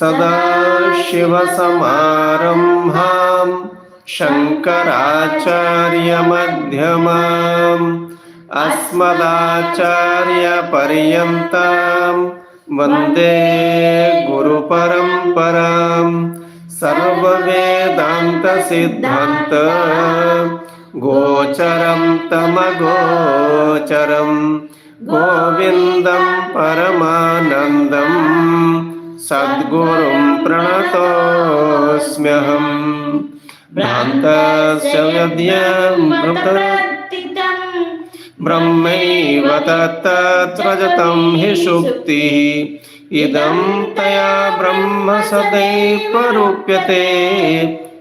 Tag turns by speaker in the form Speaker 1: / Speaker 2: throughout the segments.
Speaker 1: सदाशिवसमारम्भां शङ्कराचार्यमध्यमाम् अस्मदाचार्यपर्यन्तां वन्दे गुरुपरम्पराम् सर्ववेदान्तसिद्धान्त गोचरं तमगोचरं गोविन्दं परमानन्दं सद्गुरुं प्रणतोऽस्म्यहम् भ्रान्तस्य विद्यां ब्रह्मैव तत्तत्रजतं हि शुक्तिः इदं तया ब्रह्म सदैवरूप्यते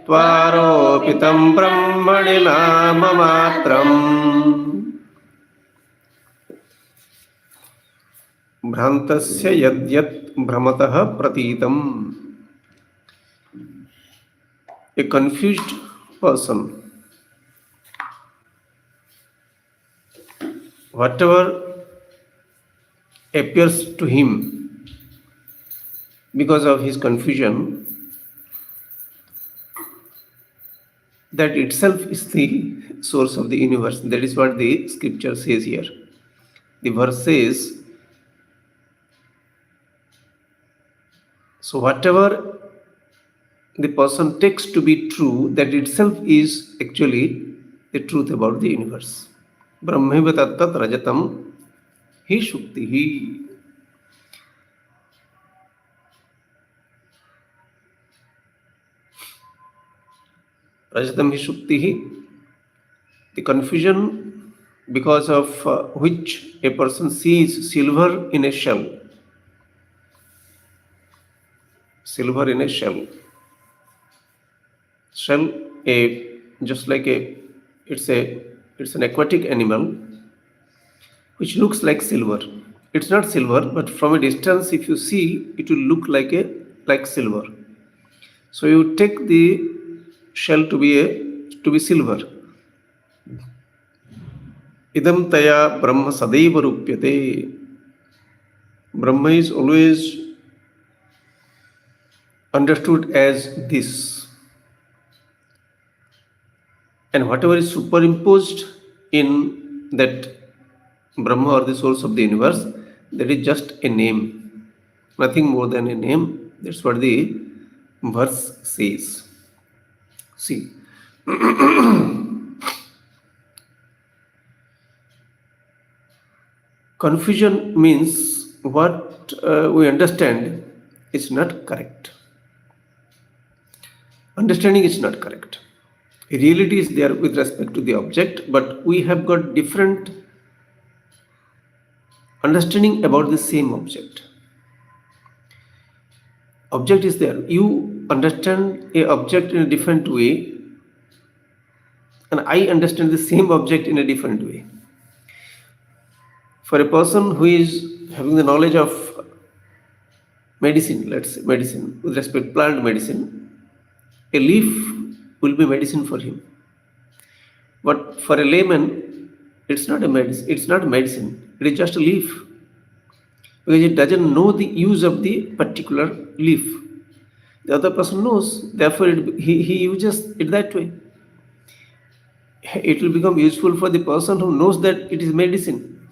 Speaker 1: त्वारोपितं ब्रह्मणि नाममात्रम् भ्रान्तस्य यद्यत् भ्रमतः प्रतीतम्. A confused person, whatever appears to him because of his confusion, that itself is the source of the universe. That is what the scripture says here. The verse says, so whatever the person takes to be true, that itself is actually the truth about the universe. Brahmaiva tattat rajatam hi shuktihi. Rajatam hi shuktihi. The confusion because of which a person sees silver in a shell. Silver in a shell. Shell, just like it's an aquatic animal which looks like silver. It's not silver, but from a distance, if you see, it will look like silver. So you take the shell to be silver. Idam taya brahma sadaiva rupyate. Brahma is always understood as this. And whatever is superimposed in that Brahma or the source of the universe, that is just a name, nothing more than a name. That's what the verse says. See, confusion means what we understand is not correct. Understanding is not correct. Reality is there with respect to the object, but we have got different understanding about the same object. Object is there. You understand a object in a different way, and I understand the same object in a different way. For a person who is having the knowledge of medicine, let's say medicine, with respect to plant medicine, a leaf will be medicine for him. But for a layman, it's not a medicine. It's not medicine. It is just a leaf, because it doesn't know the use of the particular leaf. The other person knows, therefore he uses it that way. It will become useful for the person who knows that it is medicine.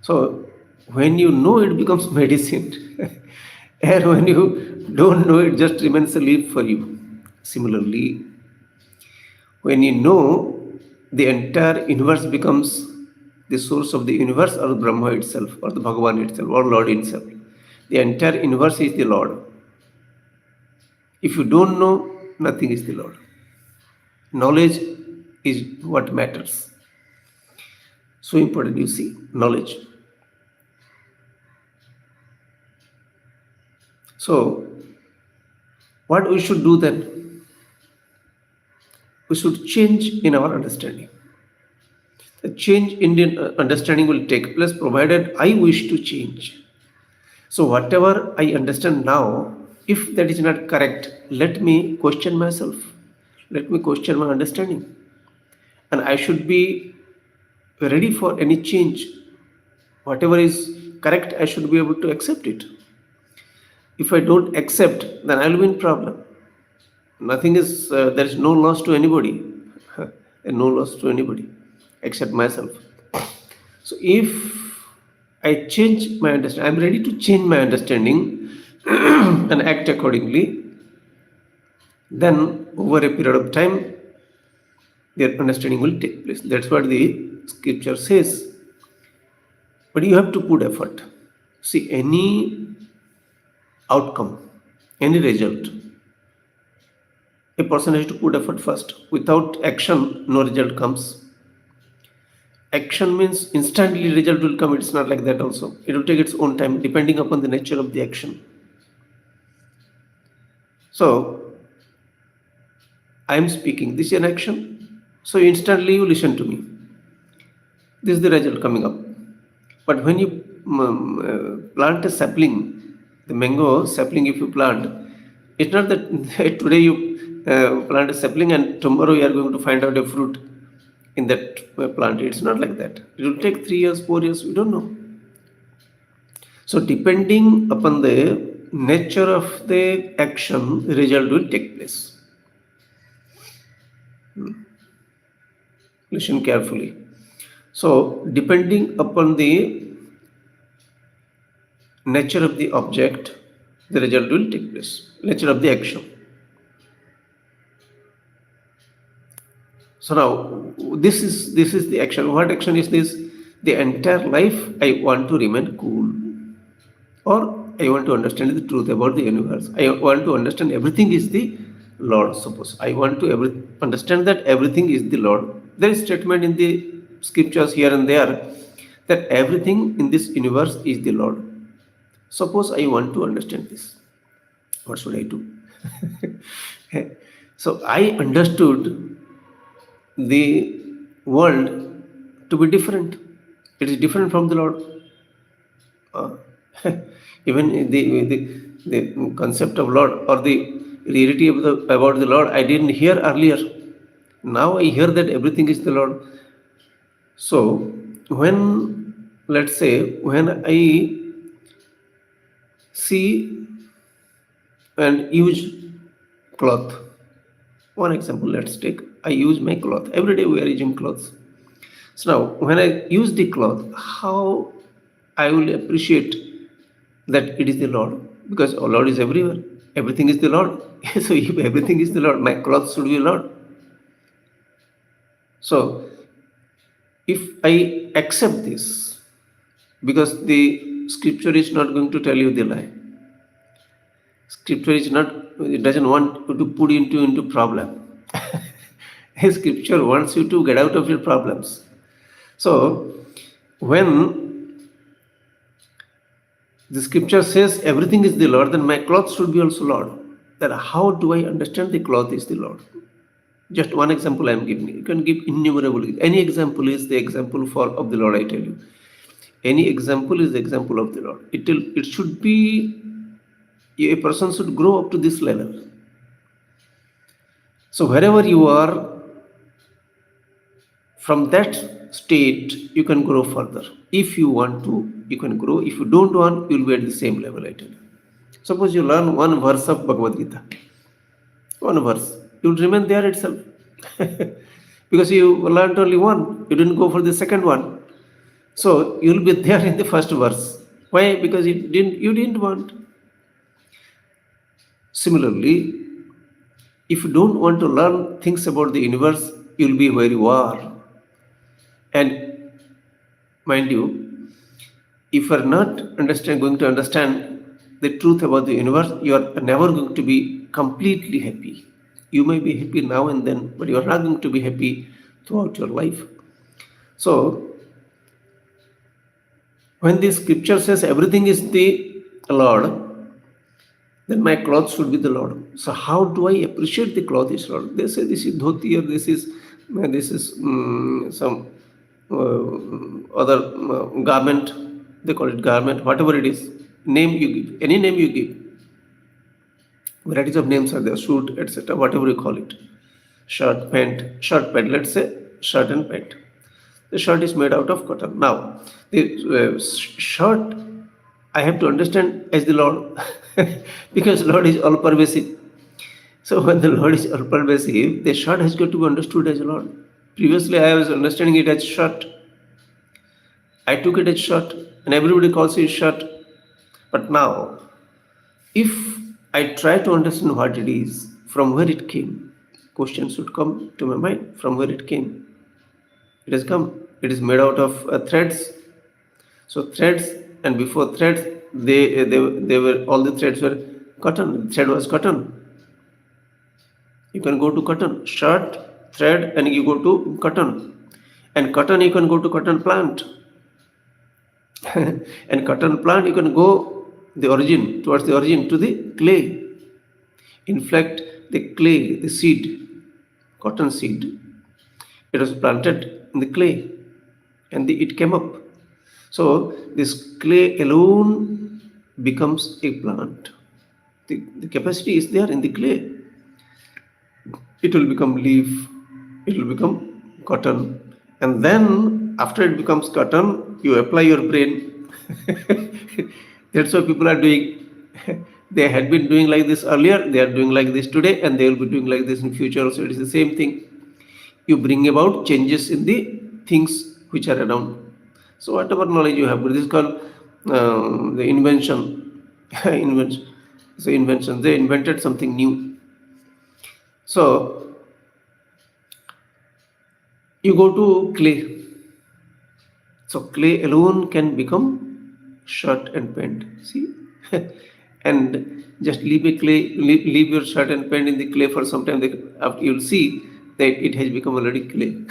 Speaker 1: So when you know, it becomes medicine. And when you don't know, it just remains a leaf for you. Similarly, when you know, the entire universe becomes the source of the universe, or Brahma itself, or the Bhagavan itself, or Lord himself. The entire universe is the Lord. If you don't know, nothing is the Lord. Knowledge is what matters. So important, you see, knowledge. So, what we should do then? We should change in our understanding. The change in the understanding will take place provided I wish to change. So whatever I understand now, if that is not correct, let me question myself. Let me question my understanding. And I should be ready for any change. Whatever is correct, I should be able to accept it. If I don't accept, then I'll be in problem. Nothing is, there is no loss to anybody, and no loss to anybody except myself. So if I change my understanding, I'm ready to change my understanding and act accordingly, then over a period of time, their understanding will take place. That's what the scripture says. But you have to put effort. See, any outcome, any result, a person has to put effort first. Without action, no result comes. Action means instantly result will come. It's not like that also. It will take its own time depending upon the nature of the action. So, I am speaking. This is an action. So, instantly you listen to me. This is the result coming up. But when you plant a sapling, the mango sapling, if you plant, it's not that today you plant a sapling and tomorrow you are going to find out a fruit in that plant. It's not like that. It will take 3 years, 4 years, we don't know. So, depending upon the nature of the action, the result will take place. Listen carefully. So, depending upon the nature of the object, the result will take place. Nature of the action. So now this is the action. What action is this? The entire life I want to remain cool, or I want to understand the truth about the universe. I want to understand everything is the Lord. Suppose I want to understand that everything is the Lord. There is statement in the scriptures here and there that everything in this universe is the Lord. Suppose I want to understand this. What should I do? So I understood the world to be different. It is different from the Lord. Uh, even the concept of Lord or the reality of about the Lord, I didn't hear earlier. Now I hear that everything is the Lord. So when, let's say, when I see and use cloth, one example, let's take, I use my cloth. Every day we are using clothes. So now, when I use the cloth, how I will appreciate that it is the Lord, because our Lord is everywhere. Everything is the Lord. So if everything is the Lord, my cloth should be Lord. So if I accept this, because the scripture is not going to tell you the lie. Scripture is not, it doesn't want to put you into problem. Scripture wants you to get out of your problems. So when the scripture says everything is the Lord, then my cloth should be also Lord. Then how do I understand the cloth is the Lord? Just one example I am giving you. You can give innumerable. Any example is the example of the Lord, I tell you. Any example is the example of the Lord. It should be, a person should grow up to this level. So wherever you are, from that state, you can grow further. If you want to, you can grow. If you don't want, you will be at the same level, I tell you. Suppose you learn one verse of Bhagavad Gita. One verse. You will remain there itself. Because you learned only one. You didn't go for the second one. So you will be there in the first verse. Why? Because you didn't want. Similarly, if you don't want to learn things about the universe, you will be where you are. And mind you, if you are not going to understand the truth about the universe, you are never going to be completely happy. You may be happy now and then, but you are not going to be happy throughout your life. So, when the scripture says everything is the Lord, then my clothes should be the Lord. So how do I appreciate the cloth is Lord? They say this is dhoti, or this is some other garment. They call it garment, whatever it is. Name you give, any name you give. Varieties of names are there, suit, etc. Whatever you call it. Shirt, pant. Let's say shirt and pant. The shirt is made out of cotton. Now, the shirt I have to understand as the Lord, because Lord is all pervasive. So when the Lord is all pervasive, the short has got to be understood as Lord. Previously, I was understanding it as short. I took it as short, and everybody calls it short. But now, if I try to understand what it is, from where it came, questions should come to my mind. From where it came, it has come. It is made out of threads. So threads, and before threads, they were all the threads were cotton. The thread was cotton. You can go to cotton, shirt, thread, and you go to cotton. And cotton, you can go to cotton plant. And cotton plant, you can go the origin, towards the origin, to the clay. In fact, the clay, the seed, cotton seed, it was planted in the clay, and it came up. So this clay alone becomes a plant. The capacity is there in the clay. It will become leaf, it will become cotton, and then after it becomes cotton, you apply your brain. That's what people are doing. They had been doing like this earlier, they are doing like this today, and they will be doing like this in future also. It is the same thing. You bring about changes in the things which are around. So whatever knowledge you have, this is called the invention. Invention. So invention. They invented something new. So you go to clay. So clay alone can become shirt and pant. See, and just leave a clay, leave your shirt and pant in the clay for some time. After you'll see that it has become already clay.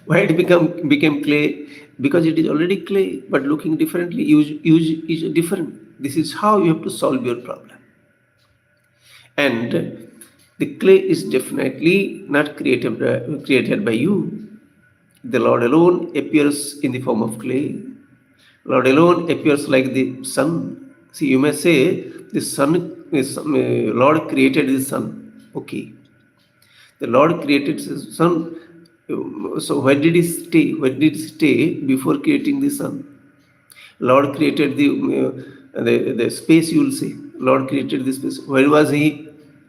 Speaker 1: Why it became clay? Because it is already clay, but looking differently. Use is different. This is how you have to solve your problem. And the clay is definitely not created by you. The Lord alone appears in the form of clay. Lord alone appears like the sun. See, you may say the sun is Lord created the sun. Okay, the Lord created the sun. So where did he stay? Where did he stay before creating the sun? Lord created the space. You will say Lord created the space. Where was he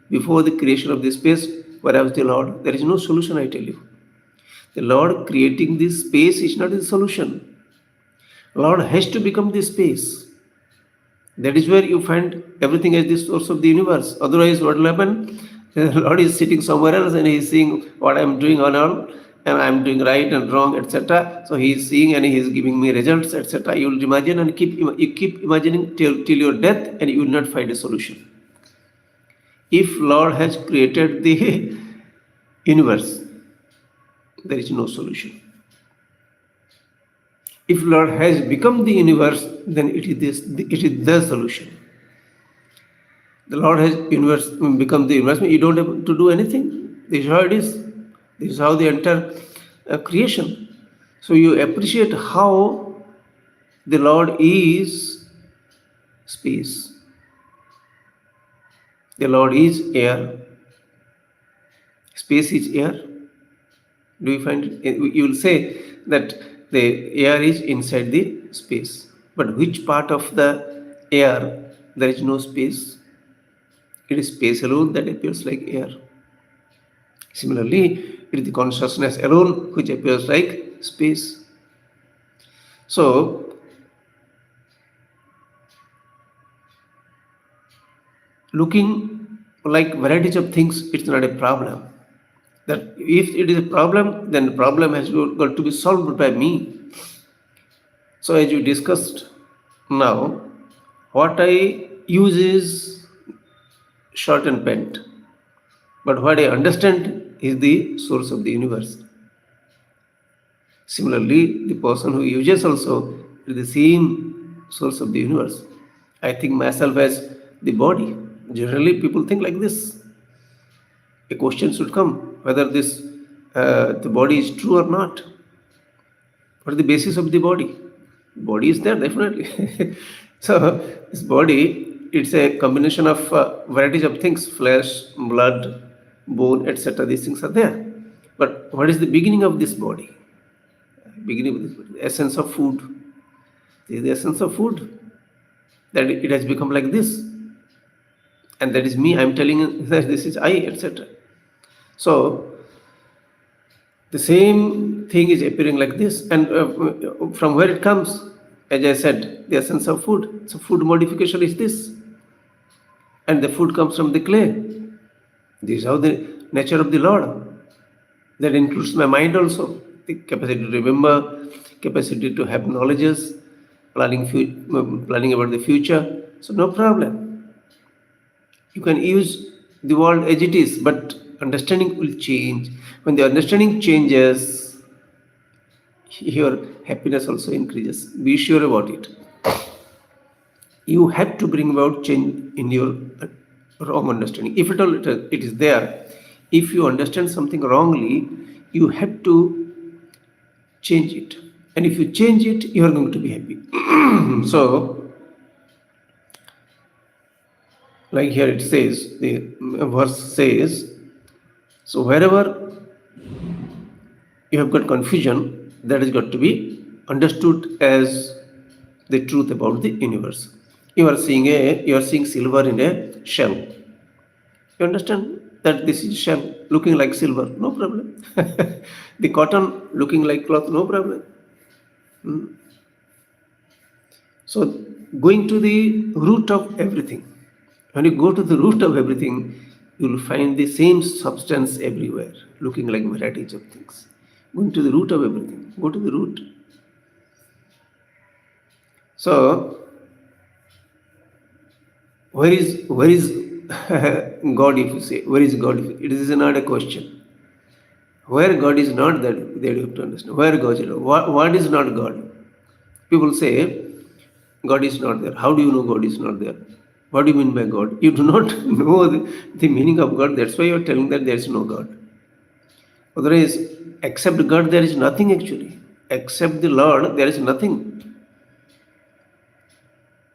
Speaker 1: before the creation of the space? Where was the Lord? There is no solution. I tell you, the Lord creating this space is not the solution. Lord has to become the space. That is where you find everything as the source of the universe. Otherwise, what will happen? The Lord is sitting somewhere else and he is seeing what I am doing on all, and I am doing right and wrong, etc. So he is seeing and he is giving me results, etc. You will imagine and keep imagining till your death, and you will not find a solution. If Lord has created the universe, there is no solution. If Lord has become the universe, then it is the solution. The Lord has become the universe. You don't have to do anything. This is how it is. This is how the entire creation. So you appreciate how the Lord is space. The Lord is air. Space is air. Do you find it? You will say that the air is inside the space. But which part of the air there is no space? It is space alone that appears like air. Similarly, it is the consciousness alone which appears like space. So, looking like varieties of things, it's not a problem. That if it is a problem, then the problem has got to be solved by me. So, as you discussed now, what I use is short and pent, but what I understand is the source of the universe. Similarly, the person who uses also is the same source of the universe. I think myself as the body. Generally, people think like this. A question should come whether the body is true or not. What is the basis of the body? Body is there definitely. So this body, it's a combination of varieties of things: flesh, blood, bone, etc. These things are there. But what is the beginning of this body? Beginning of this body, the essence of food. This is the essence of food. that it has become like this, and that is me. I'm telling you that this is I, etc. So the same thing is appearing like this, and from where it comes, as I said, the essence of food. So food modification is this, and the food comes from the clay. This is how the nature of the Lord. That includes my mind also, the capacity to remember, capacity to have knowledges, planning about the future. So no problem. You can use the world as it is, but understanding will change. When the understanding changes, your happiness also increases. Be sure about it. You have to bring about change in your wrong understanding. If at all it is there, if you understand something wrongly, you have to change it. And if you change it, you are going to be happy. So, like here it says, the verse says, so wherever you have got confusion, that has got to be understood as the truth about the universe. You are seeing silver in a shell. You understand that this is shell looking like silver, no problem. The cotton looking like cloth, no problem. So going to the root of everything. When you go to the root of everything, you will find the same substance everywhere, looking like varieties of things. Going to the root of everything. Go to the root. So where is God? If you say where is God, it is not a question. Where God is not, that they have to understand. Where God is not. What is not God? People say God is not there. How do you know God is not there? What do you mean by God? You do not know the meaning of God. That's why you are telling that there is no God. Otherwise, except God, there is nothing actually. Except the Lord, there is nothing.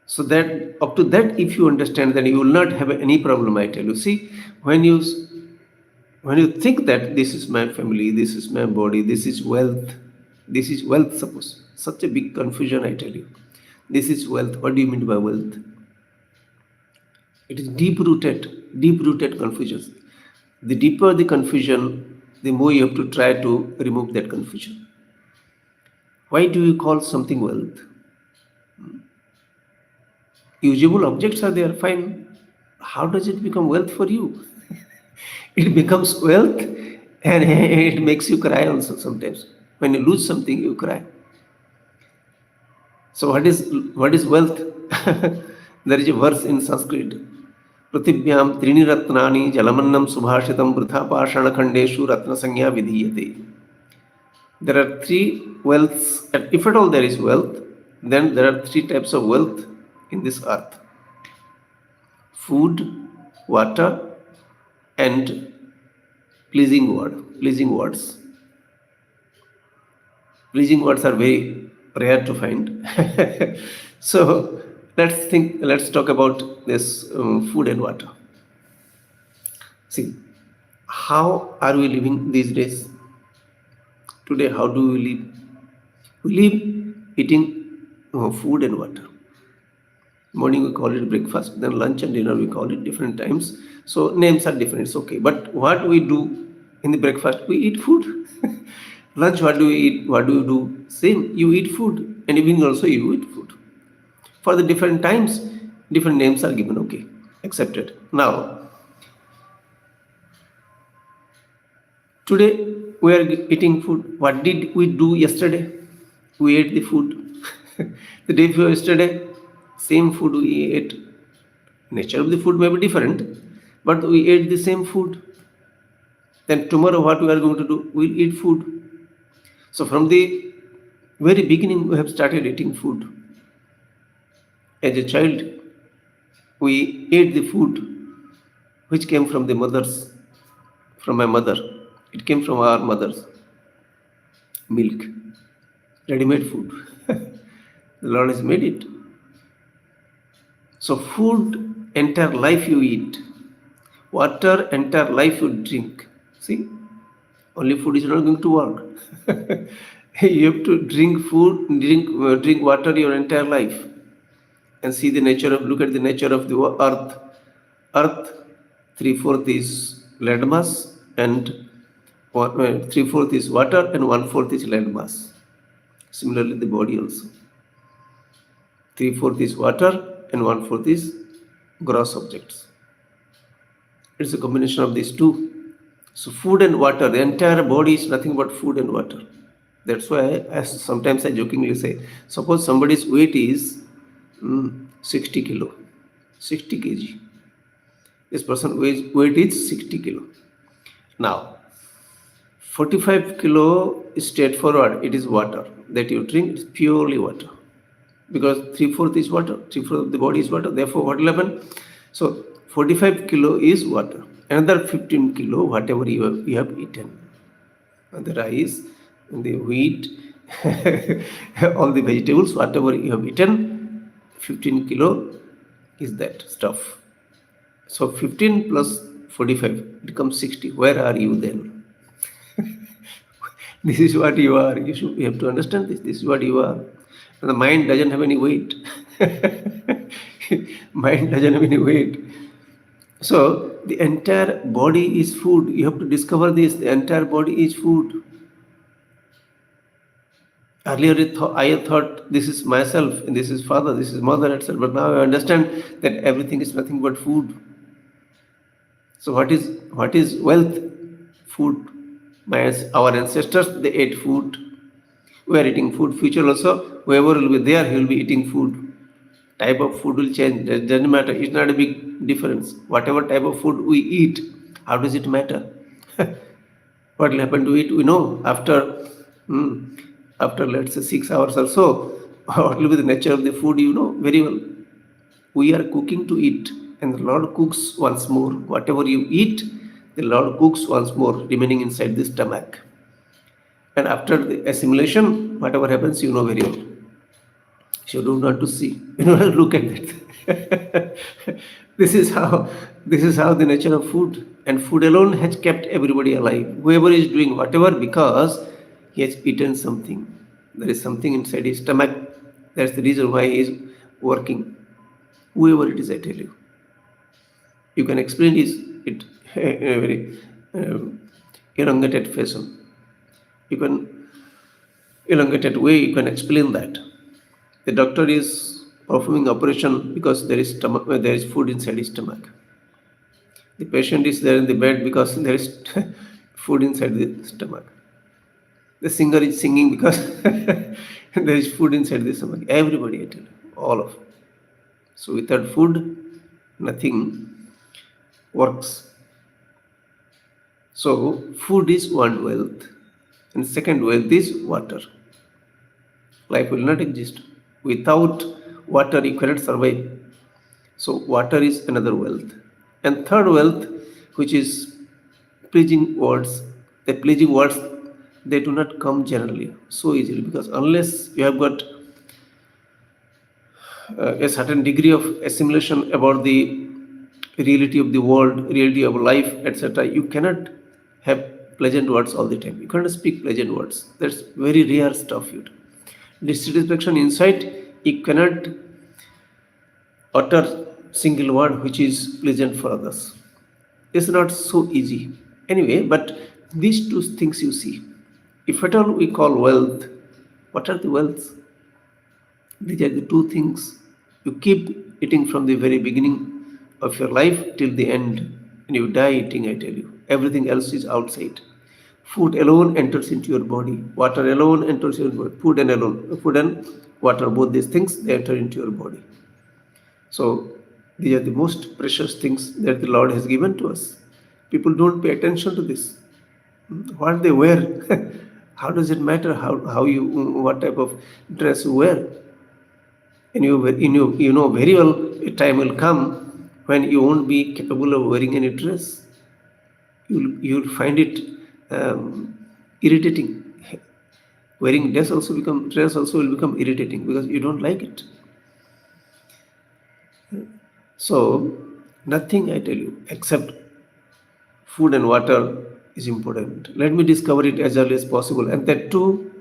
Speaker 1: So that up to that, if you understand, then you will not have any problem. I tell you. See, when you think that this is my family, this is my body, this is wealth. Suppose such a big confusion. I tell you, this is wealth. What do you mean by wealth? It is deep rooted confusion. The deeper the confusion, the more you have to try to remove that confusion. Why do you call something wealth? Usable objects are there, fine. How does it become wealth for you? It becomes wealth and it makes you cry also sometimes. When you lose something, you cry. So what is wealth? There is a verse in Sanskrit. Pratibhyam trini ratnani jalamannam subhashitam vritha pashana khandeshu ratna sanya vidhiyate. There are three wealths, and if at all there is wealth, then there are three types of wealth in this earth: food, water, and pleasing words. Pleasing words are very rare to find. So let's talk about this food and water. See, how are we living these days? Today, how do we live? We live eating food and water. Morning we call it breakfast, then lunch and dinner we call it different times. So names are different, it's okay. But what we do in the breakfast, we eat food. Lunch, what do we eat? What do you do? Same, you eat food. And evening also you eat food. For the different times, different names are given, okay. Accepted. Now, today we are eating food. What did we do yesterday? We ate the food. The day before yesterday, same food we ate. Nature of the food may be different, but we ate the same food. Then tomorrow what we are going to do? We'll eat food. So from the very beginning we have started eating food. As a child, we ate the food which came from the mothers, from my mother. It came from our mothers. Milk, ready-made food. The Lord has made it. So food, entire life you eat. Water, entire life you drink. See, only food is not going to work. You have to drink food, drink water your entire life. and see the nature of, look at the nature of the earth. Earth, three-fourth is land mass, and three-fourth is water, and one-fourth is land mass. Similarly, the body also. Three-fourth is water, and one-fourth is gross objects. It's a combination of these two. So food and water, the entire body is nothing but food and water. That's why sometimes I jokingly say, suppose somebody's weight is 60 kilo, 60 kg. This person weight is 60 kilo. Now, 45 kilo is straightforward. It is water that you drink. It's purely water. Because three-fourth is water. Three-fourth of the body is water. Therefore, what will happen? So, 45 kilo is water. Another 15 kilo, whatever you have eaten. And the rice, and the wheat, all the vegetables, whatever you have eaten, 15 kilo is that stuff. So 15 plus 45 becomes 60. Where are you then? This is what you are. You have to understand this. This is what you are. And the mind doesn't have any weight. Mind doesn't have any weight. So the entire body is food. You have to discover this. The entire body is food. Earlier I thought this is myself, and this is father, this is mother, etc. But now I understand that everything is nothing but food. So what is wealth? Food. Our ancestors, they ate food. We are eating food. Future also, whoever will be there, he will be eating food. Type of food will change. It doesn't matter. It's not a big difference. Whatever type of food we eat, how does it matter? What will happen to it? We know after let's say 6 hours or so, what will be the nature of the food? You know very well. We are cooking to eat, and the Lord cooks once more. Whatever you eat, the Lord cooks once more, remaining inside the stomach. And after the assimilation, whatever happens, you know very well. So you don't want to see. You don't want to look at it. This is how the nature of food. And food alone has kept everybody alive. Whoever is doing whatever, because he has eaten something. There is something inside his stomach. That's the reason why he is working. Whoever it is, I tell you. You can explain it in a very elongated fashion. You can elongated way, you can explain that. The doctor is performing operation because there is food inside his stomach. The patient is there in the bed because there is food inside the stomach. The singer is singing because there is food inside the stomach. Everybody, I tell you, all of. So without food, nothing works. So food is one wealth, and second wealth is water. Life will not exist. Without water, you cannot survive. So water is another wealth. And third wealth, which is pleasing words. The pleasing words, they do not come generally so easily, because unless you have got a certain degree of assimilation about the reality of the world, reality of life, etc., you cannot have pleasant words all the time. You cannot speak pleasant words. That's very rare stuff. Dissatisfaction inside, you cannot utter single word which is pleasant for others. It's not so easy. Anyway, but these two things you see. If at all we call wealth, what are the wealths? These are the two things you keep eating from the very beginning of your life till the end, and you die eating, I tell you. Everything else is outside. Food alone enters into your body. Water alone enters your body. Food and water, both these things, they enter into your body. So these are the most precious things that the Lord has given to us. People don't pay attention to this. What they wear, how does it matter what type of dress you wear? And you know very well a time will come when you won't be capable of wearing any dress. You'll find it irritating. Wearing dress also will become irritating because you don't like it. So nothing, I tell you, except food and water is important. Let me discover it as early as possible, and that too,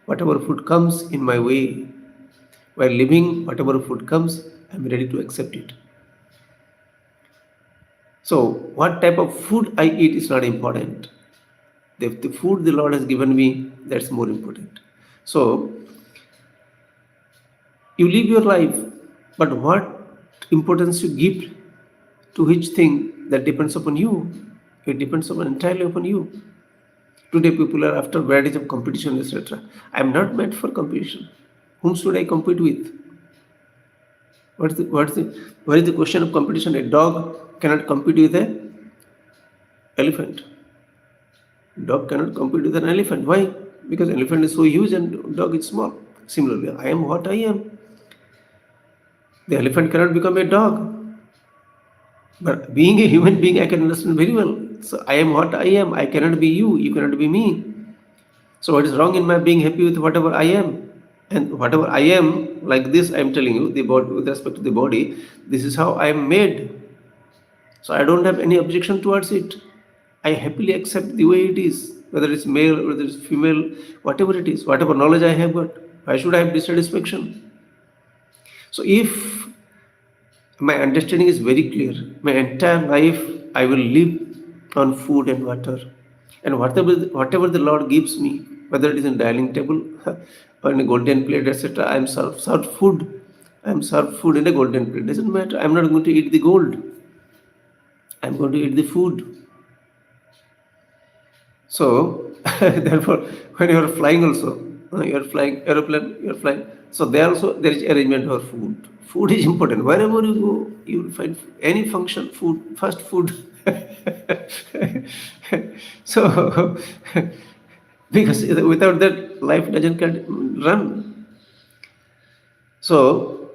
Speaker 1: whatever food comes in my way. While living, whatever food comes, I'm ready to accept it. So, what type of food I eat is not important. The food the Lord has given me, that's more important. So, you live your life, but what importance you give to which thing, that depends upon you. It depends upon entirely upon you. Today, people are after varieties of competition, etc. I am not meant for competition. Whom should I compete with? What is the question of competition? A dog cannot compete with an elephant. Dog cannot compete with an elephant. Why? Because elephant is so huge and dog is small. Similarly, I am what I am. The elephant cannot become a dog. But being a human being, I can understand very well. So I am what I am. I cannot be you. You cannot be me. So what is wrong in my being happy with whatever I am? And whatever I am, like this, I am telling you, the body, with respect to the body, this is how I am made. So I don't have any objection towards it. I happily accept the way it is, whether it's male, whether it's female, whatever it is, whatever knowledge I have got. Why should I have dissatisfaction? So if my understanding is very clear, my entire life I will live on food and water. And whatever the Lord gives me, whether it is in dining table or in a golden plate, etc., I am served food. I am served food in a golden plate. Doesn't matter. I am not going to eat the gold. I am going to eat the food. So, therefore, when you are flying also, you are flying aeroplane, you are flying. So there is arrangement for food. Food is important. Wherever you go, you will find any function, food, first food. So, because without that, life doesn't run. So,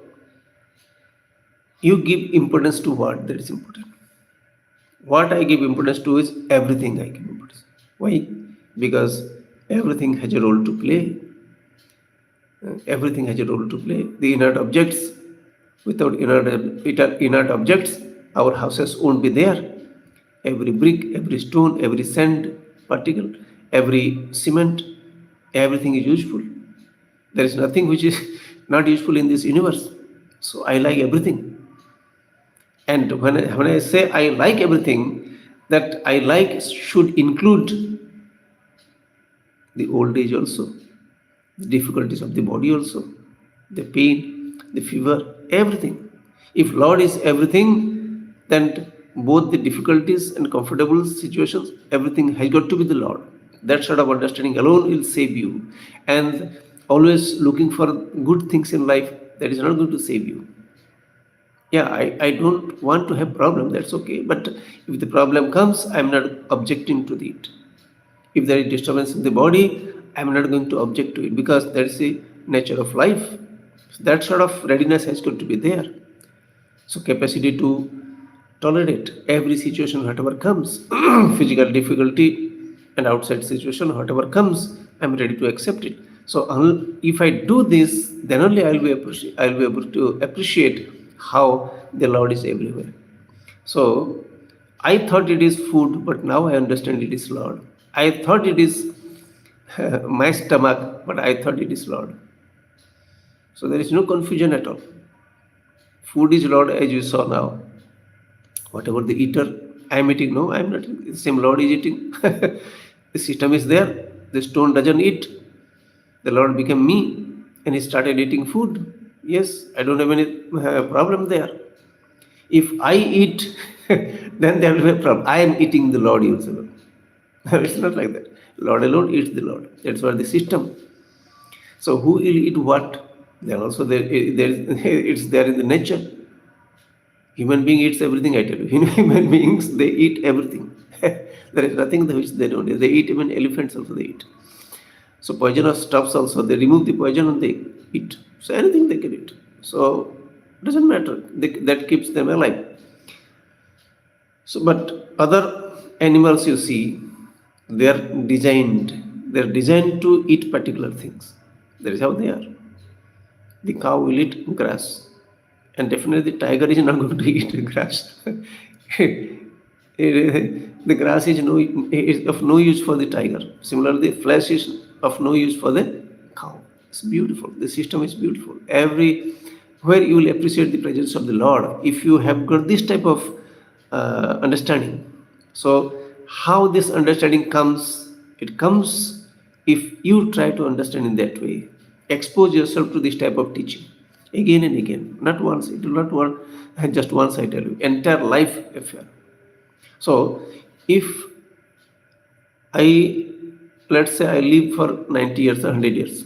Speaker 1: you give importance to what? That is important. What I give importance to is everything I give importance. Why? Because everything has a role to play. Everything has a role to play. The inert objects, without inert objects, our houses won't be there. Every brick, every stone, every sand particle, every cement, everything is useful. There is nothing which is not useful in this universe. So I like everything. And when I say I like everything, that I like should include the old age also, the difficulties of the body also, the pain, the fever, everything. If Lord is everything, then both the difficulties and comfortable situations, everything has got to be the Lord. That sort of understanding alone will save you. And always looking for good things in life, that is not going to save you. Yeah, I don't want to have problem, that's okay. But if the problem comes, I'm not objecting to it. If there is disturbance in the body, I'm not going to object to it because that's the nature of life. So that sort of readiness has got to be there. So capacity to tolerate every situation, whatever comes, physical difficulty and outside situation, whatever comes, I'm ready to accept it. So if I do this, then only I'll be able to appreciate how the Lord is everywhere. So I thought it is food, but now I understand it is Lord. I thought it is my stomach, but I thought it is Lord. So there is no confusion at all. Food is Lord, as you saw now. Whatever the eater, I am eating. No, I am not. The same Lord is eating. The system is there. The stone doesn't eat. The Lord became me and he started eating food. Yes, I don't have any problem there. If I eat, then there will be a problem. I am eating the Lord also. It's not like that. Lord alone eats the Lord. That's what the system. So who will eat what? Then also it's there in the nature. Human being eats everything, I tell you. Human beings, they eat everything. There is nothing which they don't eat. They eat even elephants also they eat. So poisonous stuffs also, they remove the poison and they eat. So anything they can eat. So it doesn't matter. That keeps them alive. So, but other animals you see, they're designed to eat particular things. That is how they are. The cow will eat grass. And definitely the tiger is not going to eat grass. The grass is of no use for the tiger. Similarly, the flesh is of no use for the cow. It's beautiful. The system is beautiful. where you will appreciate the presence of the Lord if you have got this type of understanding. So, how this understanding comes? It comes if you try to understand in that way. Expose yourself to this type of teaching again and again, not once. It will not work just once. I tell you, entire life affair. So, if I, let's say I live for 90 years or 100 years,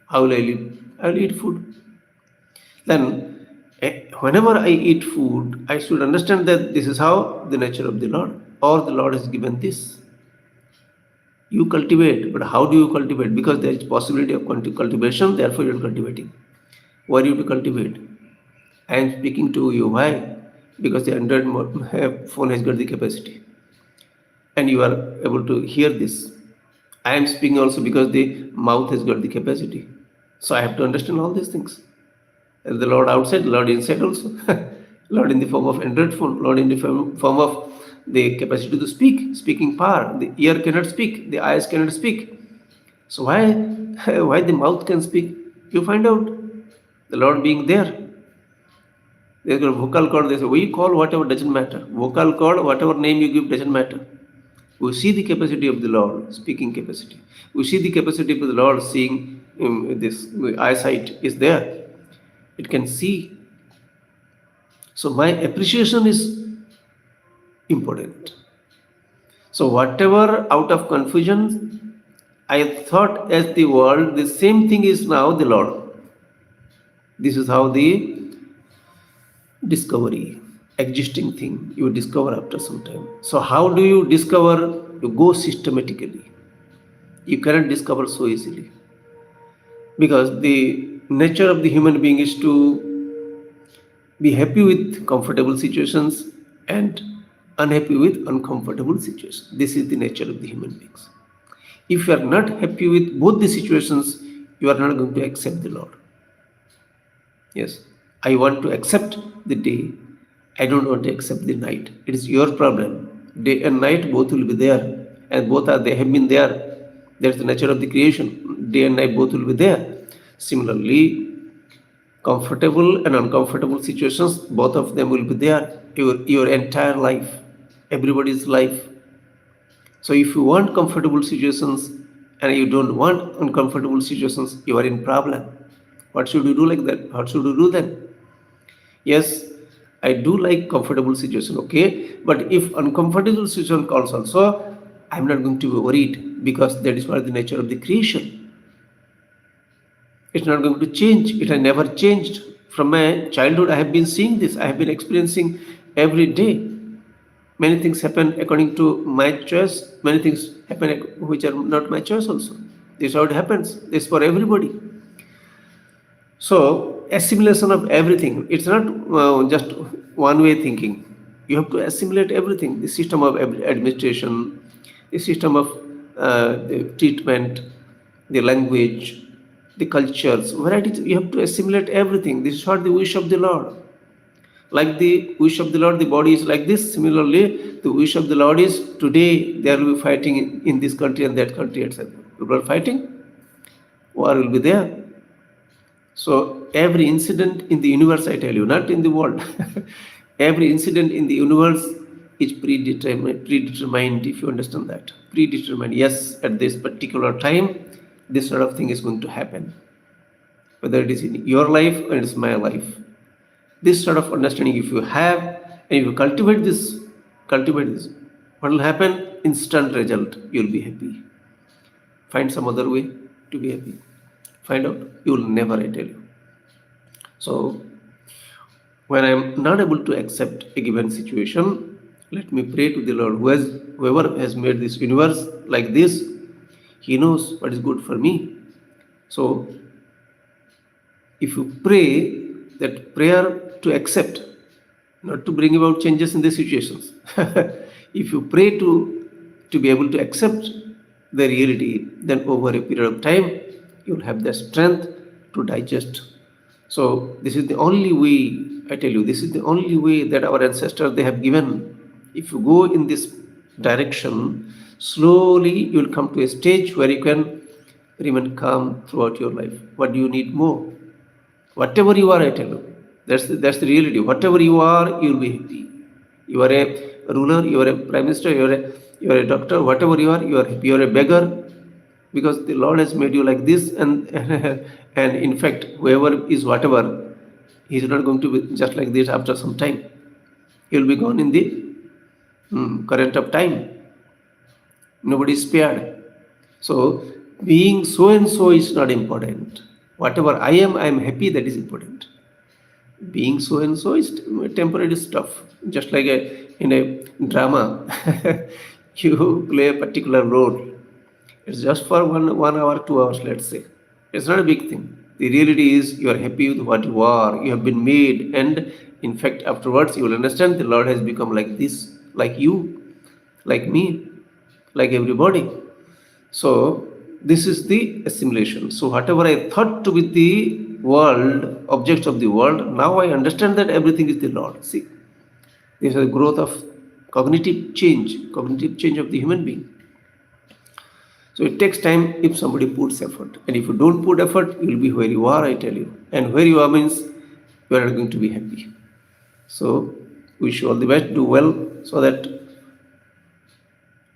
Speaker 1: how will I live? I will eat food. Then, whenever I eat food, I should understand that this is how the nature of the Lord, or the Lord has given this. You cultivate, but how do you cultivate? Because there is possibility of cultivation, therefore you are cultivating. Why do you cultivate? I am speaking to you. Why? Because the Android phone has got the capacity, and you are able to hear this. I am speaking also because the mouth has got the capacity. So I have to understand all these things. And the Lord outside, Lord inside also. Lord in the form of Android phone, Lord in the form of the capacity to speak, speaking power. The ear cannot speak, the eyes cannot speak. So why why the mouth can speak? You find out. The Lord being there. There's a vocal cord, there's a we call whatever doesn't matter. Vocal cord, whatever name you give doesn't matter. We see the capacity of the Lord, speaking capacity. We see the capacity of the Lord seeing this eyesight is there. It can see. So my appreciation is important. So whatever out of confusion I thought as the world, the same thing is now the Lord. This is how the discovery, existing thing, you discover after some time. So how do you discover? You go systematically. You cannot discover so easily. Because the nature of the human being is to be happy with comfortable situations and unhappy with uncomfortable situations. This is the nature of the human beings. If you are not happy with both the situations, you are not going to accept the Lord. Yes, I want to accept the day. I don't want to accept the night. It is your problem. Day and night both will be there, and both are they have been there. That's the nature of the creation. Day and night both will be there. Similarly, comfortable and uncomfortable situations, both of them will be there. Your entire life, everybody's life. So if you want comfortable situations and you don't want uncomfortable situations, you are in problem. What should you do like that? What should you do then? Yes, I do like comfortable situation, okay, but if uncomfortable situation comes also, I'm not going to be worried because that is what the nature of the creation. It's not going to change. It has never changed. From my childhood, I have been seeing this. I have been experiencing every day. Many things happen according to my choice. Many things happen which are not my choice also. This is how it happens. This is for everybody. So assimilation of everything. It's not just one way thinking. You have to assimilate everything. The system of administration, the system of the treatment, the language, the cultures, varieties. You have to assimilate everything. This is what the wish of the Lord. Like the wish of the Lord, the body is like this. Similarly, the wish of the Lord is today there will be fighting in this country and that country, etc. People are fighting, war will be there. So every incident in the universe, I tell you, not in the world, every incident in the universe is predetermined, if you understand that. Predetermined, yes, at this particular time, this sort of thing is going to happen. Whether it is in your life or it is my life. This sort of understanding, if you have, and if you cultivate this, what will happen? Instant result, you'll be happy. Find some other way to be happy. Find out, you will never, I tell you. So, when I am not able to accept a given situation, let me pray to the Lord, whoever has made this universe like this, He knows what is good for me. So, if you pray, that prayer to accept, not to bring about changes in the situations. If you pray to be able to accept the reality, then over a period of time, you'll have the strength to digest. So this is the only way, I tell you, this is the only way that our ancestors, they have given. If you go in this direction, slowly you'll come to a stage where you can remain calm throughout your life. What do you need more? Whatever you are, I tell you, that's the reality. Whatever you are, you'll be happy. You are a ruler, you are a prime minister, you are a doctor. Whatever you are happy. You are a beggar because the Lord has made you like this, and and in fact, whoever is whatever, he is not going to be just like this after some time. He will be gone in the current of time. Nobody is spared. So being so and so is not important. Whatever I am happy. That is important. Being so and so is temporary stuff. Just like in a drama, you play a particular role. It's just for 1 hour, 2 hours, let's say. It's not a big thing. The reality is you are happy with what you are. You have been made, and in fact, afterwards you will understand the Lord has become like this, like you, like me, like everybody. So this is the assimilation. So whatever I thought to be the world, objects of the world, now I understand that everything is the Lord. See, this is a growth of cognitive change of the human being. So it takes time if somebody puts effort. And if you don't put effort, you will be where you are, I tell you. And where you are means you are not going to be happy. So wish you all the best, do well, so that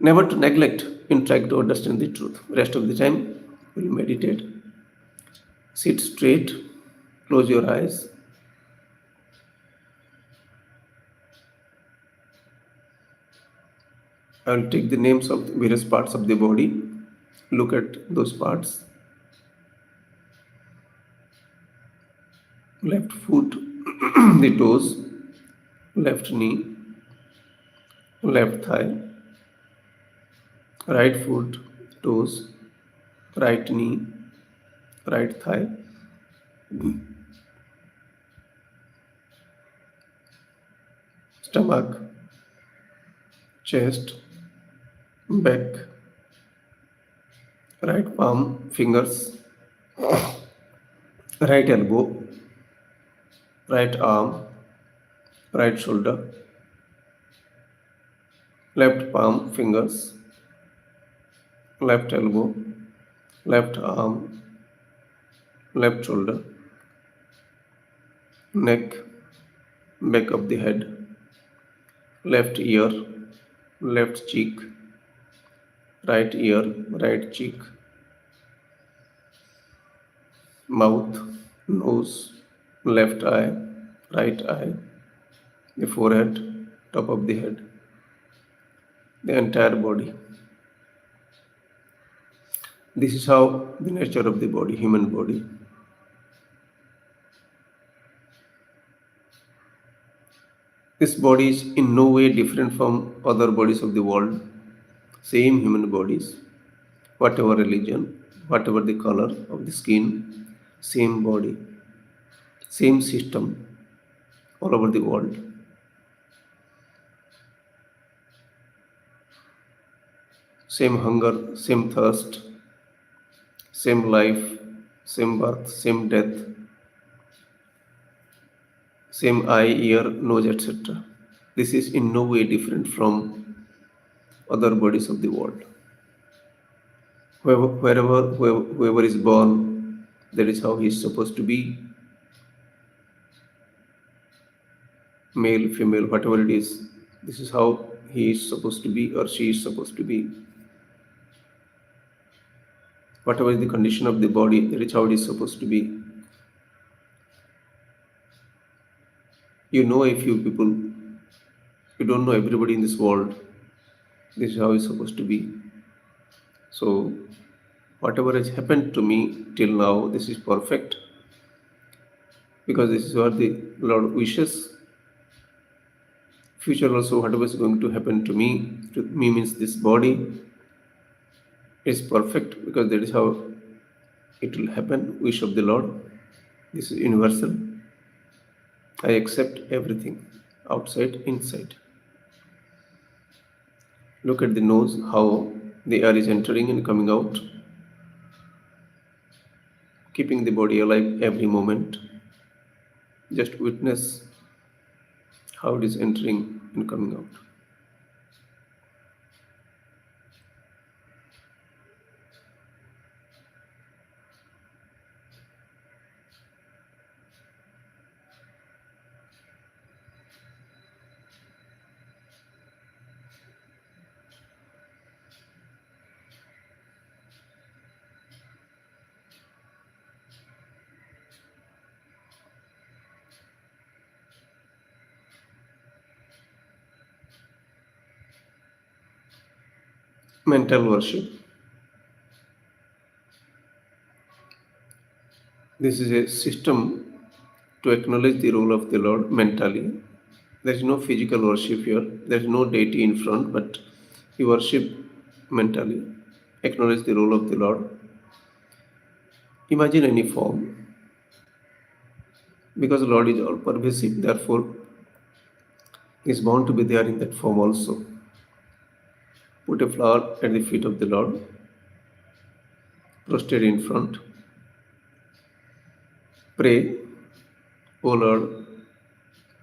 Speaker 1: never to neglect in trying to understand the truth. Rest of the time, we'll meditate, sit straight, close your eyes. I will take the names of various parts of the body. Look at those parts. Left foot, the toes, left knee, left thigh, right foot, toes, right knee, right thigh, stomach, chest, back, right palm, fingers, right elbow, right arm, right shoulder, left palm, fingers, left elbow, left arm, left shoulder, neck, back of the head, left ear, left cheek, right ear, right cheek, mouth, nose, left eye, right eye, the forehead, top of the head, the entire body. This is how the nature of the body, human body. This body is in no way different from other bodies of the world. Same human bodies, whatever religion, whatever the color of the skin, same body, same system all over the world. Same hunger, same thirst, same life, same birth, same death, same eye, ear, nose, etc. This is in no way different from other bodies of the world. Whoever is born, that is how he is supposed to be. Male, female, whatever it is, this is how he is supposed to be or she is supposed to be. Whatever is the condition of the body, that is how it is supposed to be. You know a few people, you don't know everybody in this world. This is how it's supposed to be. So, whatever has happened to me till now, this is perfect because this is what the Lord wishes. Future also, whatever is going to me means this body is perfect because that is how it will happen. Wish of the Lord. This is universal. I accept everything, outside, inside. Look at the nose, how the air is entering and coming out, keeping the body alive every moment. Just witness how it is entering and coming out. Mental worship. This is a system to acknowledge the role of the Lord mentally. There is no physical worship here. There is no deity in front, but you worship mentally. Acknowledge the role of the Lord. Imagine any form, because the Lord is all pervasive. Therefore, He is bound to be there in that form also. Put a flower at the feet of the Lord, prostrate in front. Pray, O Lord,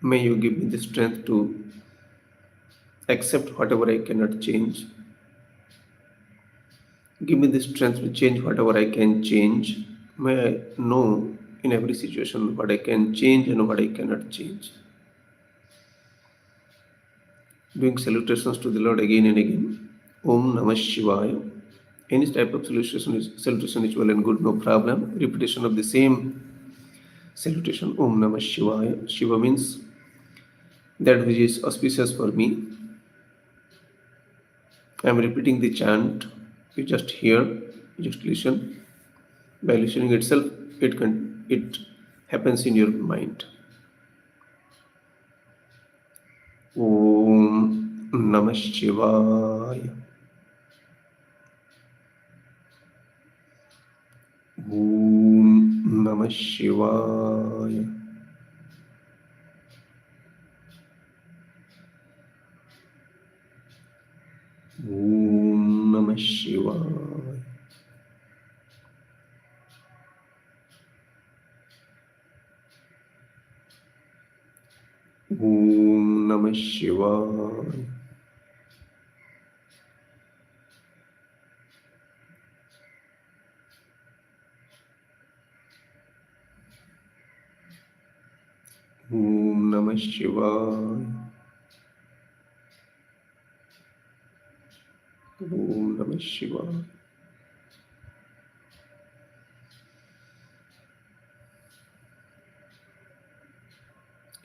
Speaker 1: may you give me the strength to accept whatever I cannot change. Give me the strength to change whatever I can change. May I know in every situation what I can change and what I cannot change. Doing salutations to the Lord again and again. Om Namah Shivaya. Any type of salutation is well and good, no problem. Repetition of the same salutation. Om Namah Shivaya. Shiva means that which is auspicious for me. I am repeating the chant. You just hear, you just listen. By listening itself, it happens in your mind. Om Namah Shivaya. Om Namah Shivaya. Om Namah Shivaya. Om Namah Shivaya. Om Namah Shivaya. Om Namah Shivaya.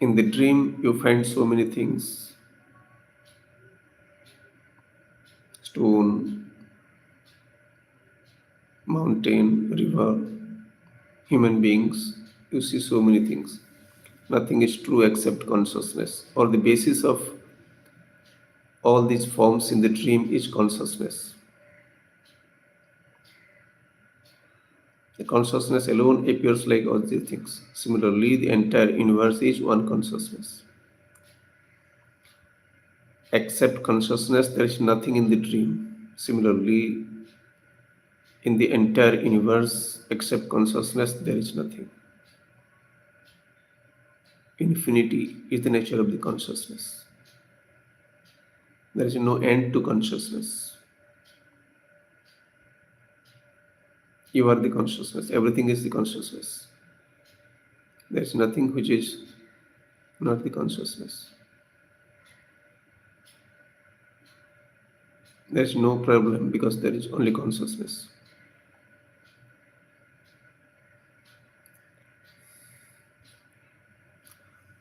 Speaker 1: In the dream, you find so many things: stone, mountain, river, human beings. You see so many things. Nothing is true except consciousness, or the basis of all these forms in the dream is consciousness. The consciousness alone appears like all these things. Similarly, the entire universe is one consciousness. Except consciousness, there is nothing in the dream. Similarly, in the entire universe, except consciousness, there is nothing. Infinity is the nature of the consciousness. There is no end to consciousness. You are the consciousness. Everything is the consciousness. There is nothing which is not the consciousness. There is no problem because there is only consciousness.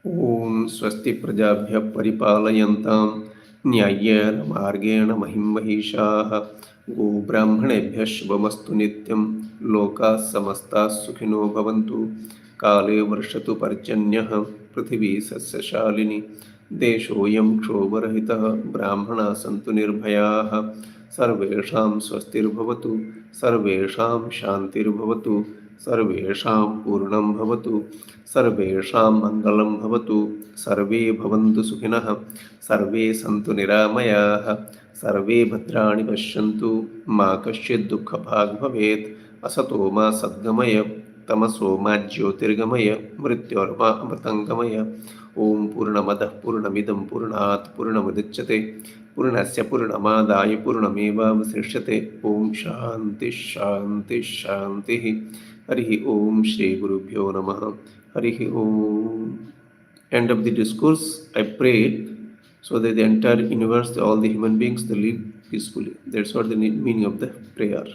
Speaker 1: Om Swasti Prajabhya Paripalayantam Nyayena Margena Mahim Mahishaha Go Brahmanebhya Shubhamastu Nityam Loka Samasta Sukhino Bhavantu Kale Varshatu Parjanyah Prithvi Sasyashalini Deshoyam Kshobarahitah Brahmana Santu Nirbhayaha Sarvesham Swastirбhavatu Sarvesham Shantirbhavatu Sarvesham Purnam Bhavatu Sarvesham Mangalam Bhavatu Sarve Bhavantu Sukhinah Sarve Santu Niramayah Sarve Bhadrani Pashyantu Ma Kasyid Dukkha Bhag Bhavet Asato Ma Sadgamaya Tamaso Ma Jyotirgamaya Mrityorma Amritangamaya Om Purnamadah Purnamidam Purnat Purnamudachyate Purnasya Purnamadaya Purnameva Vasishyate Om Shanti Shanti Shanti Harihi Om Shri Gurubhyo Namaha Harihi Om. End of the discourse. I pray so that the entire universe, all the human beings, they live peacefully. That's what the meaning of the prayer.